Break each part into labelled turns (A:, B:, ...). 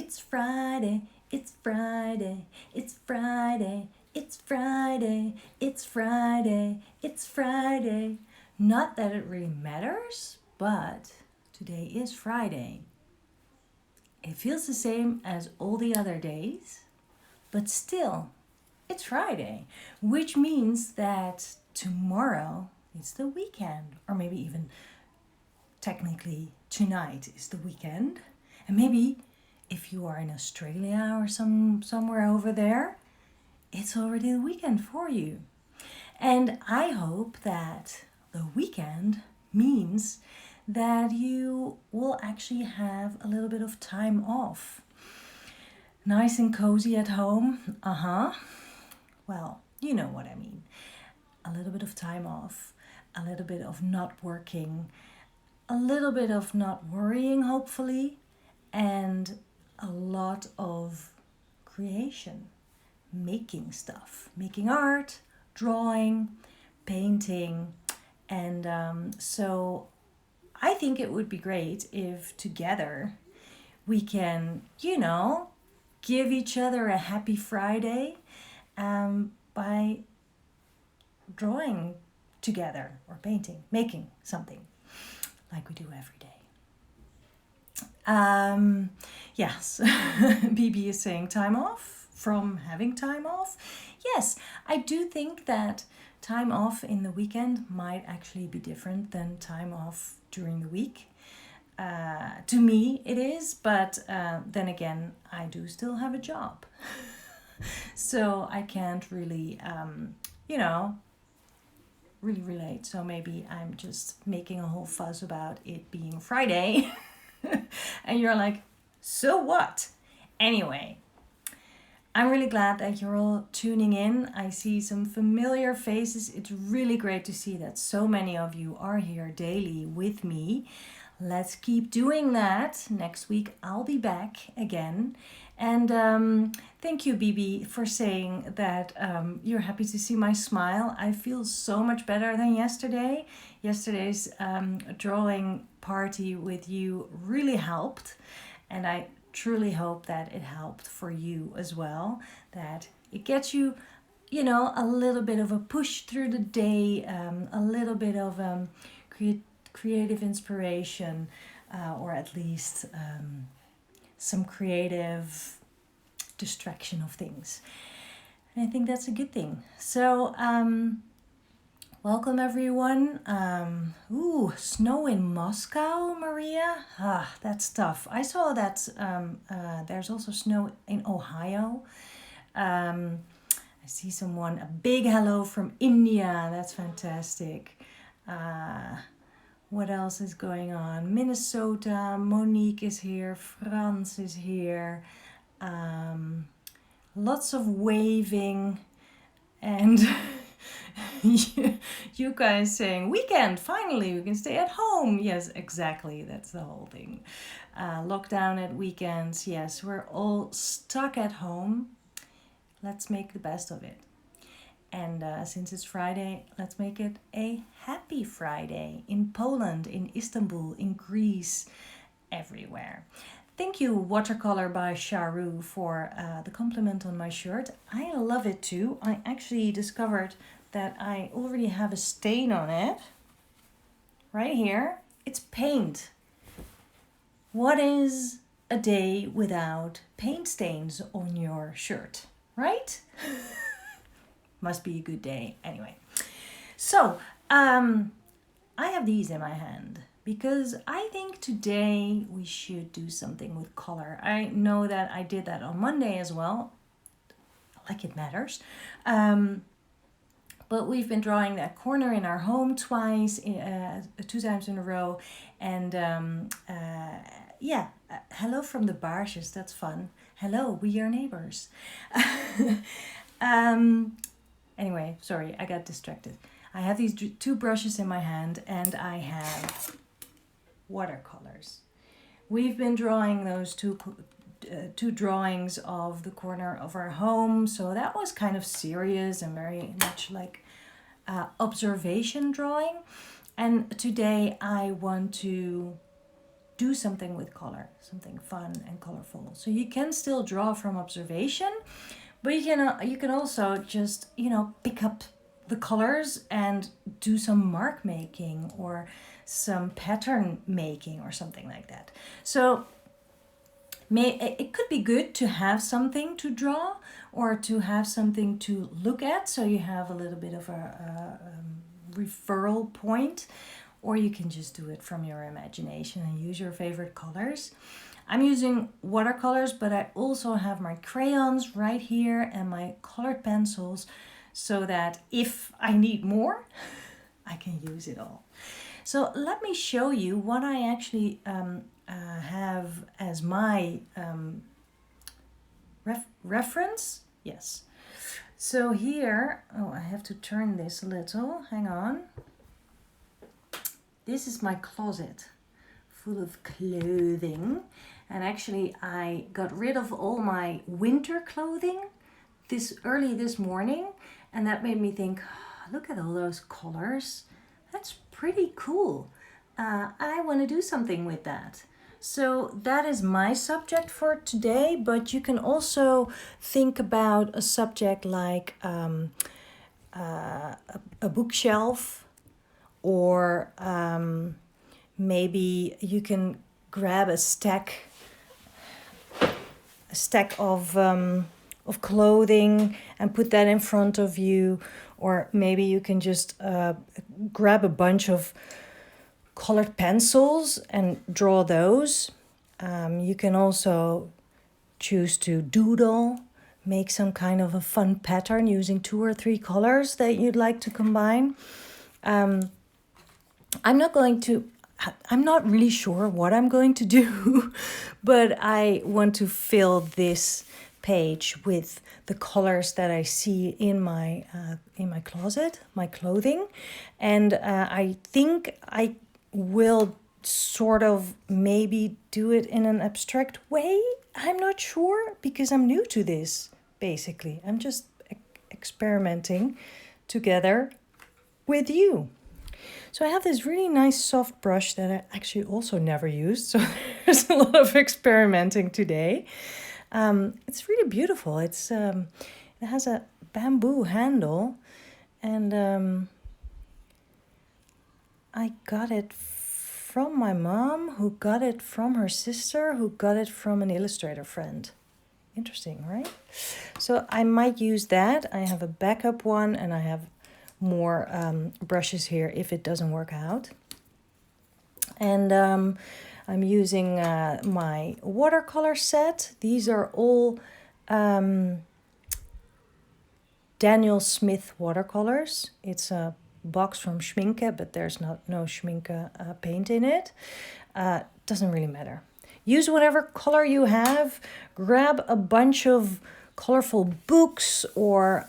A: It's Friday, it's Friday, it's Friday, it's Friday, it's Friday, it's Friday. Not that it really matters, but today is Friday. It feels the same as all the other days, but still, it's Friday, which means that tomorrow is the weekend, or maybe even technically tonight is the weekend. And maybe if you are in Australia or somewhere over there, it's already the weekend for you. And I hope that the weekend means that you will actually have a little bit of time off. Nice and cozy at home. Well, you know what I mean. A little bit of time off, a little bit of not working, a little bit of not worrying, hopefully, and a lot of creation, making stuff, making art, drawing, painting. And so I think it would be great if together we can, give each other a happy Friday by drawing together or painting, making something like we do every day. Yes, BB is saying time off from having time off. Yes, I do think that time off in the weekend might actually be different than time off during the week. To me, it is, but then again, I do still have a job. So I can't really, really relate. So maybe I'm just making a whole fuss about it being Friday. And you're like, so what? Anyway, I'm really glad that you're all tuning in. I see some familiar faces. It's really great to see that so many of you are here daily with me. Let's keep doing that. Next week I'll be back again. And thank you, Bibi, for saying that you're happy to see my smile. I feel so much better than yesterday. Yesterday's drawing party with you really helped. And I truly hope that it helped for you as well. That it gets you, a little bit of a push through the day, a little bit of creative inspiration, or at least some creative distraction of things. And I think that's a good thing. So welcome everyone. Snow in Moscow, Maria. That's tough. I saw that there's also snow in Ohio. I see someone, a big hello from India. That's fantastic. What else is going on? Minnesota, Monique is here, Frans is here. Lots of waving, and you guys saying, weekend, finally, we can stay at home. Yes, exactly, that's the whole thing. Lockdown at weekends, yes, we're all stuck at home. Let's make the best of it. And since it's Friday, let's make it a happy Friday in Poland, in Istanbul, in Greece, everywhere. Thank you, Watercolor by Sharu, for the compliment on my shirt. I love it too. I actually discovered that I already have a stain on it. Right here. It's paint. What is a day without paint stains on your shirt, right? Must be a good day. Anyway, so I have these in my hand because I think today we should do something with color. I know that I did that on Monday as well, like it matters. But we've been drawing that corner in our home twice, 2 times in a row. And hello from the Baarsjes, that's fun. Hello, we are neighbors. Anyway, sorry, I got distracted. I have these 2 brushes in my hand and I have watercolors. We've been drawing those two drawings of the corner of our home. So that was kind of serious and very much like observation drawing. And today I want to do something with color, something fun and colorful. So you can still draw from observation, but you can also just, you know, pick up the colors and do some mark making or some pattern making or something like that. So it could be good to have something to draw or to have something to look at, so you have a little bit of a referral point, or you can just do it from your imagination and use your favorite colors. I'm using watercolors, but I also have my crayons right here and my colored pencils, so that if I need more, I can use it all. So let me show you what I actually have as my reference. Yes. So here, oh, I have to turn this a little. Hang on. This is my closet full of clothing. And actually, I got rid of all my winter clothing early this morning. And that made me think, oh, look at all those colors. That's pretty cool. I want to do something with that. So that is my subject for today, but you can also think about a subject like a bookshelf, or maybe you can grab a stack of clothing and put that in front of you, or maybe you can just grab a bunch of colored pencils and draw those. You can also choose to doodle, make some kind of a fun pattern using 2 or 3 colors that you'd like to combine. I'm not really sure what I'm going to do, but I want to fill this page with the colors that I see in my closet, my clothing, and I think I will sort of maybe do it in an abstract way. I'm not sure, because I'm new to this. Basically, I'm just experimenting together with you. So I have this really nice soft brush that I actually also never used. So there's a lot of experimenting today. It's really beautiful. It has a bamboo handle, and I got it from my mom, who got it from her sister, who got it from an illustrator friend. Interesting, right? So I might use that. I have a backup one, and I have more brushes here if it doesn't work out. And I'm using my watercolor set. These are all Daniel Smith watercolors. It's a box from Schminke, but there's no Schminke paint in it. Doesn't really matter. Use whatever color you have. Grab a bunch of colorful books or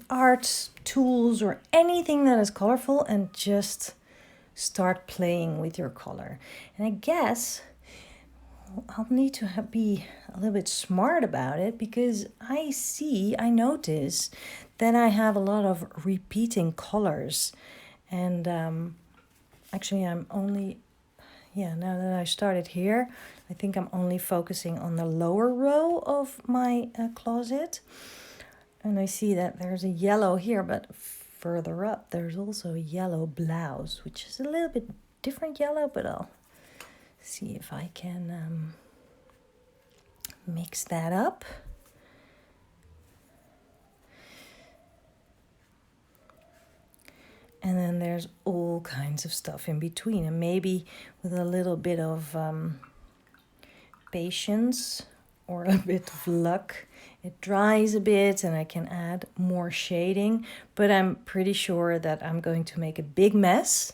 A: art tools or anything that is colorful, and just start playing with your color. And I guess I'll need to be a little bit smart about it, because I notice that I have a lot of repeating colors. And actually now that I started here, I think I'm only focusing on the lower row of my closet. And I see that there's a yellow here, but further up there's also a yellow blouse, which is a little bit different yellow, but I'll see if I can mix that up. And then there's all kinds of stuff in between, and maybe with a little bit of patience or a bit of luck, it dries a bit and I can add more shading. But I'm pretty sure that I'm going to make a big mess,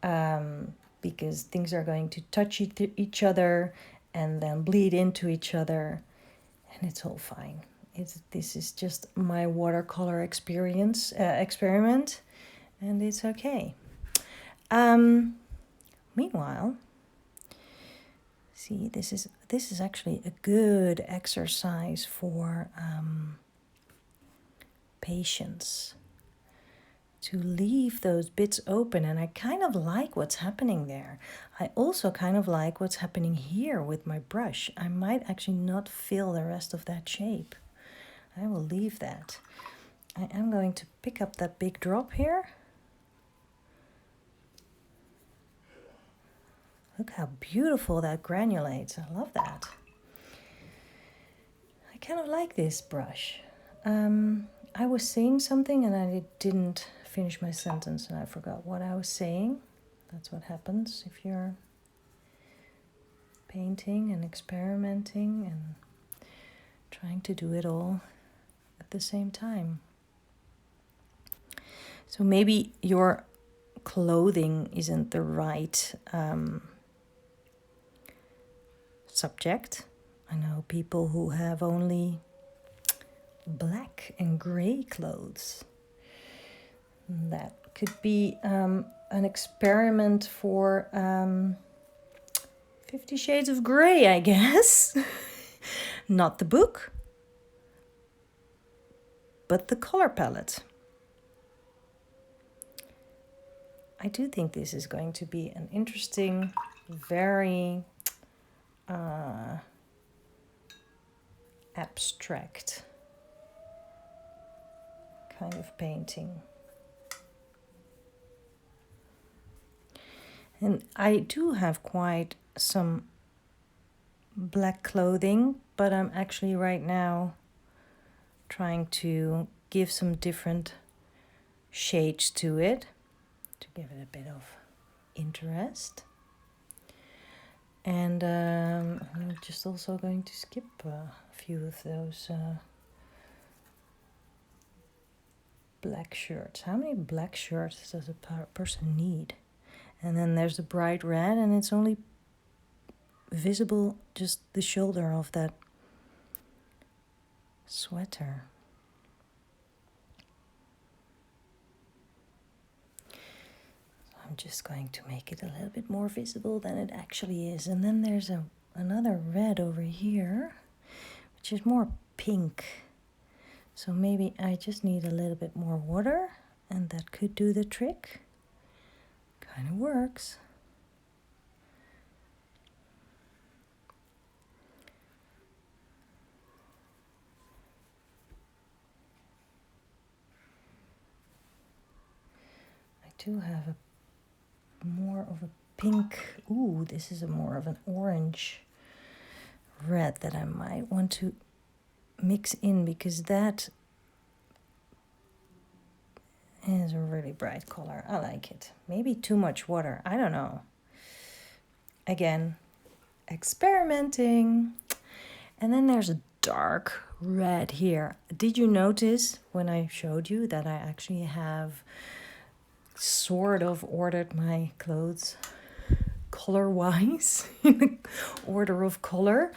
A: because things are going to touch each other and then bleed into each other, and it's all fine. This is just my watercolor experiment, and it's okay. Meanwhile, see, this is actually a good exercise for patience. to leave those bits open, and I kind of like what's happening there. I also kind of like what's happening here with my brush. I might actually not fill the rest of that shape. I will leave that. I am going to pick up that big drop here. Look how beautiful that granulates. I love that. I kind of like this brush. I was saying something and I didn't finish my sentence and I forgot what I was saying. That's what happens if you're painting and experimenting and trying to do it all at the same time. So maybe your clothing isn't the right subject. I know people who have only black and gray clothes. That could be an experiment for 50 Shades of Grey, I guess. Not the book, but the color palette. I do think this is going to be an interesting, very abstract kind of painting. And I do have quite some black clothing, but I'm actually right now trying to give some different shades to it to give it a bit of interest. And I'm just also going to skip a few of those black shirts. How many black shirts does a person need? And then there's the bright red, and it's only visible just the shoulder of that sweater. I'm just going to make it a little bit more visible than it actually is. And then there's another red over here, which is more pink. So maybe I just need a little bit more water, and that could do the trick. Kind of works. I do have a more of a pink. Ooh, this is a more of an orange red that I might want to mix in, because that is a really bright color. I like it. Maybe too much water. I don't know. Again, experimenting. And then there's a dark red here. Did you notice when I showed you that I actually have sort of ordered my clothes color-wise in the order of color?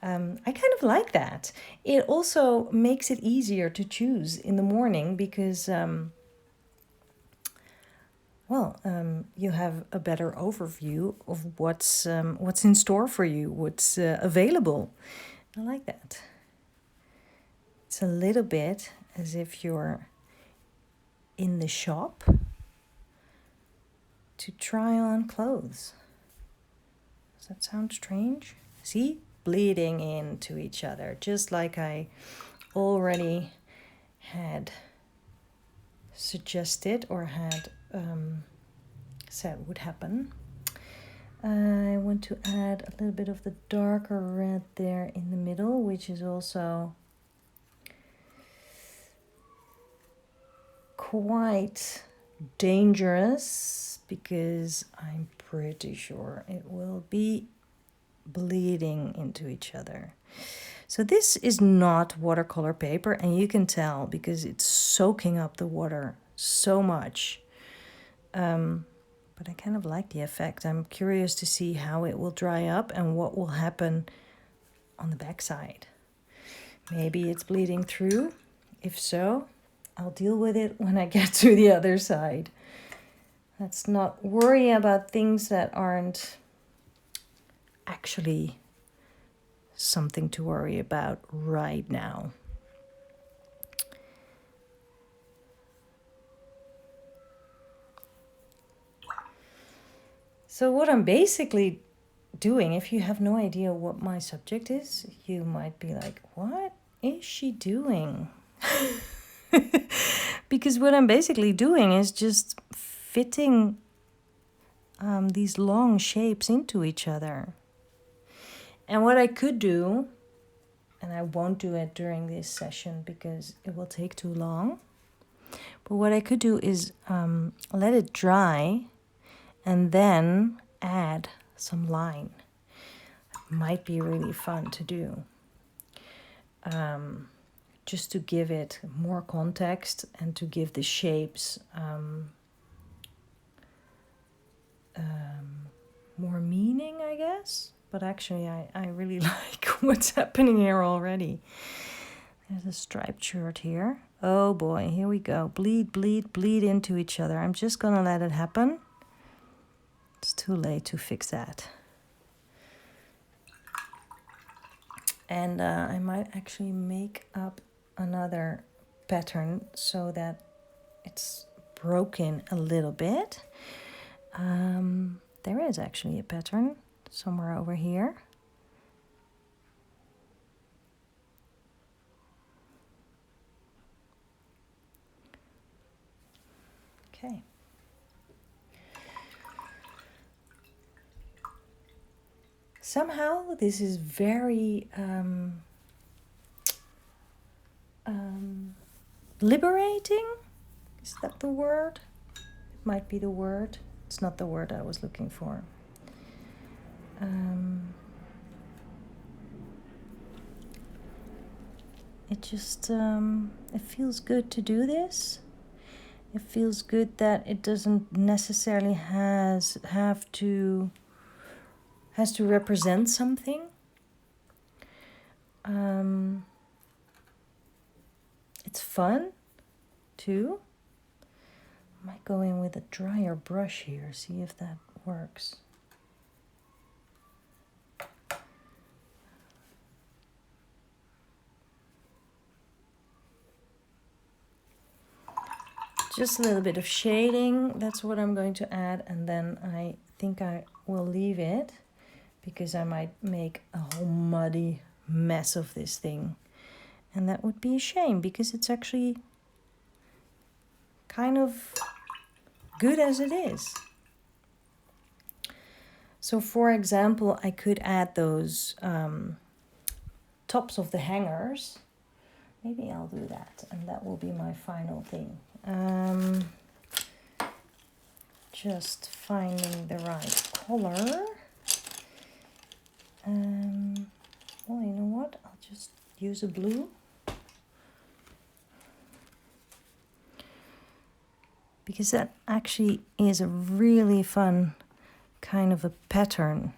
A: I kind of like that. It also makes it easier to choose in the morning because you have a better overview of what's in store for you, what's available. I like that. It's a little bit as if you're in the shop to try on clothes. Does that sound strange? See? Bleeding into each other, just like I already had suggested or had said would happen. I want to add a little bit of the darker red there in the middle, which is also quite dangerous because I'm pretty sure it will be bleeding into each other. So this is not watercolor paper, and you can tell because it's soaking up the water so much. But I kind of like the effect. I'm curious to see how it will dry up and what will happen on the backside. Maybe it's bleeding through. If so, I'll deal with it when I get to the other side. Let's not worry about things that aren't actually something to worry about right now. So what I'm basically doing, if you have no idea what my subject is, you might be like, what is she doing? Because what I'm basically doing is just fitting these long shapes into each other. And what I could do, and I won't do it during this session because it will take too long, but what I could do is let it dry and then add some line. Might be really fun to do. Just to give it more context and to give the shapes more meaning, I guess. But actually, I really like what's happening here already. There's a striped shirt here. Oh boy, here we go. Bleed, bleed, bleed into each other. I'm just gonna let it happen. It's too late to fix that. And I might actually make up another pattern so that it's broken a little bit. There is actually a pattern somewhere over here. Okay. Somehow this is very liberating. Is that the word? It might be the word. It's not the word I was looking for. It just it feels good to do this. It feels good that it doesn't necessarily has to represent something. It's fun too. I might go in with a drier brush here, see if that works. Just a little bit of shading, that's what I'm going to add, and then I think I will leave it because I might make a whole muddy mess of this thing. And that would be a shame because it's actually kind of good as it is. So for example, I could add those tops of the hangers. Maybe I'll do that, and that will be my final thing. Just finding the right color. Well, you know what? I'll just use a blue. Because that actually is a really fun kind of a pattern.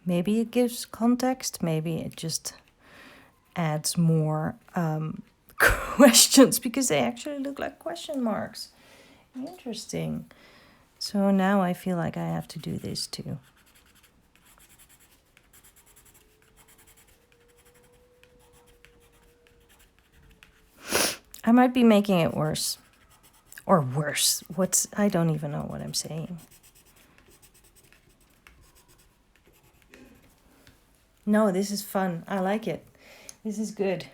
A: Maybe it gives context, maybe it just adds more questions because they actually look like question marks. Interesting. So now I feel like I have to do this too. I might be making it worse. Or worse. I don't even know what I'm saying. No, this is fun. I like it. This is good.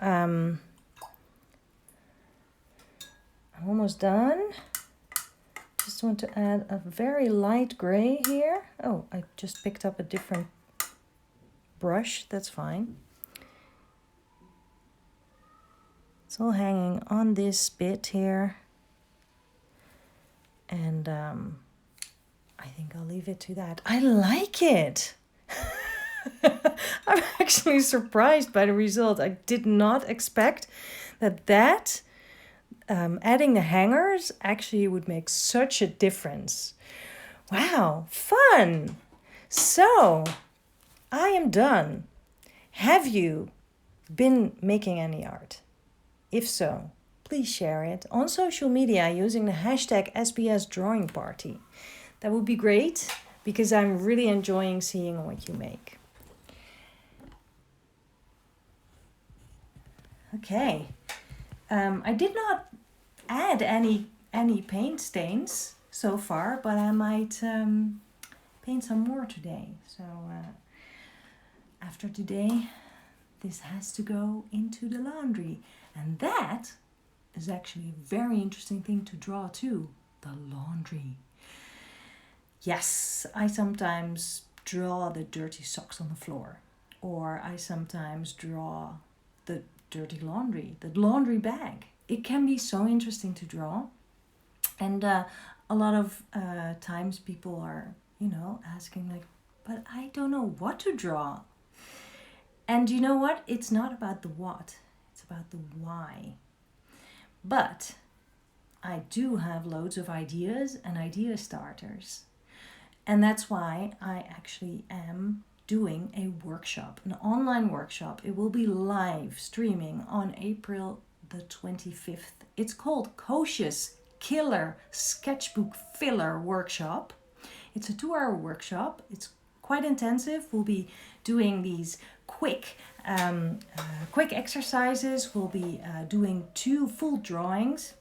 A: I'm almost done. Just want to add a very light gray here. Oh, I just picked up a different brush. That's fine. It's all hanging on this bit here. And I think I'll leave it to that. I like it. I'm actually surprised by the result. I did not expect that adding the hangers actually would make such a difference. Wow, fun! So, I am done. Have you been making any art? If so, please share it on social media using the hashtag #SBSDrawingParty. That would be great because I'm really enjoying seeing what you make. Okay. I did not add any paint stains so far, but I might paint some more today. So after today, this has to go into the laundry. And that is actually a very interesting thing to draw too, the laundry. Yes, I sometimes draw the dirty socks on the floor, or I sometimes draw the dirty laundry, the laundry bag. It can be so interesting to draw. And a lot of times people are, asking, like, but I don't know what to draw. And you know what? It's not about the what, it's about the why. But I do have loads of ideas and idea starters. And that's why I actually am doing a workshop, an online workshop. It will be live streaming on April the 25th. It's called Koosje's Killer Sketchbook Filler Workshop. It's a 2-hour workshop. It's quite intensive. We'll be doing these quick exercises. We'll be doing 2 full drawings.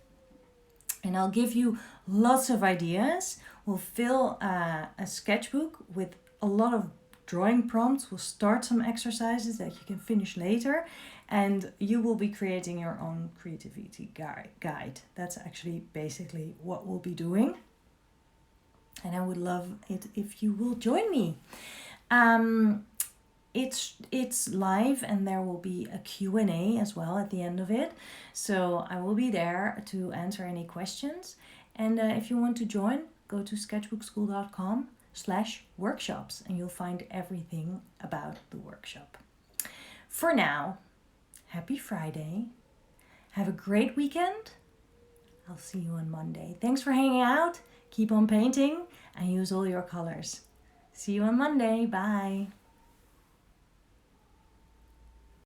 A: And I'll give you lots of ideas. We'll fill a sketchbook with a lot of drawing prompts. We'll start some exercises that you can finish later. And you will be creating your own creativity guide. That's actually basically what we'll be doing. And I would love it if you will join me. It's live, and there will be a Q&A as well at the end of it. So I will be there to answer any questions. And if you want to join, go to sketchbookskool.com/workshops and you'll find everything about the workshop. For now, happy Friday. Have a great weekend. I'll see you on Monday. Thanks for hanging out. Keep on painting and use all your colors. See you on Monday. Bye.